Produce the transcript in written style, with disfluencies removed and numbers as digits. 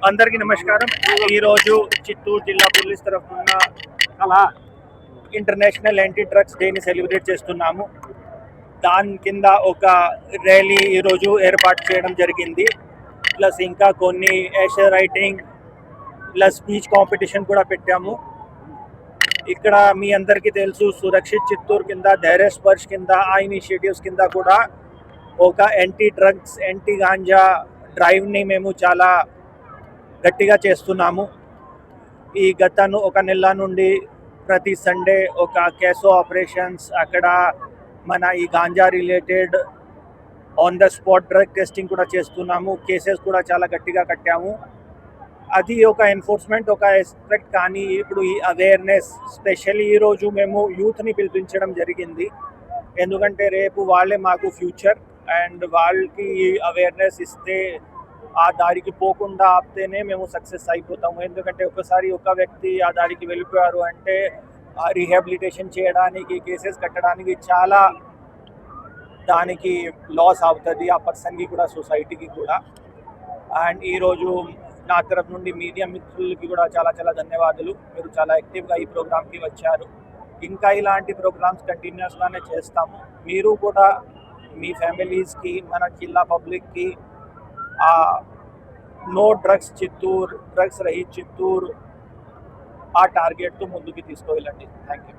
అందరికీ నమస్కారం. ఈరోజు చిత్తూరు జిల్లా పోలీస్ తరఫున అలా ఇంటర్నేషనల్ యాంటీ డ్రగ్స్ డేని సెలబ్రేట్ చేస్తున్నాము. దాని కింద ఒక ర్యాలీ ఈరోజు ఏర్పాటు చేయడం జరిగింది. ప్లస్ ఇంకా కొన్ని essay writing plus speech competition కూడా పెట్టాము. ఇక్కడ మీ అందరికీ తెలుసు, సురక్షిత్ చిత్తూరు కింద, ధైర్య స్పర్శ్ కింద, ఆ ఇనిషియేటివ్స్ కింద కూడా ఒక యాంటీ డ్రగ్స్ యాంటీ గాంజా డ్రైవ్ని మేము చాలా గట్టిగా చేస్తున్నాము. ఈ ఒక నెల నుండి ప్రతి సండే ఒక కేసో ఆపరేషన్స్, అక్కడ మన ఈ ganja related on the spot drug testing కూడా చేస్తున్నాము. కేసెస్ కూడా చాలా గట్టిగా కట్టాము. అది ఒక ఎన్ఫోర్స్మెంట్ ఒక ఎస్పెక్ట్. కానీ ఇప్పుడు ఈ అవేర్నెస్, స్పెషల్లీ ఈరోజు మేము యూత్ని పిలిపించడం జరిగింది. ఎందుకంటే రేపు వాళ్ళే మాకు ఫ్యూచర్, అండ్ వాళ్ళకి అవేర్నెస్ ఇస్తే ఆ దారికి పోకుండా ఆపితేనే మేము సక్సెస్ అయిపోతాము. ఎందుకంటే ఒకసారి ఒక వ్యక్తి ఆ దారికి వెళ్ళిపోయారు అంటే రీహాబిలిటేషన్ చేయడానికి, కేసెస్ కట్టడానికి చాలా దానికి లాస్ అవుతుంది ఆ పర్సన్కి కూడా, సొసైటీకి కూడా. అండ్ ఈరోజు నా తరఫు నుండి మీడియా మిత్రులకి కూడా చాలా చాలా ధన్యవాదాలు. మీరు చాలా యాక్టివ్గా ఈ ప్రోగ్రామ్కి వచ్చారు. ఇంకా ఇలాంటి ప్రోగ్రామ్స్ కంటిన్యూస్గానే చేస్తాము. మీరు కూడా మీ ఫ్యామిలీస్కి, మన జిల్లా పబ్లిక్కి నో డ్రగ్స్ చిత్తూరు, డ్రగ్స్ రహిత్ చిత్తూరు ఆ టార్గెట్తో ముందుకు తీసుకువెళ్ళండి. Thank you.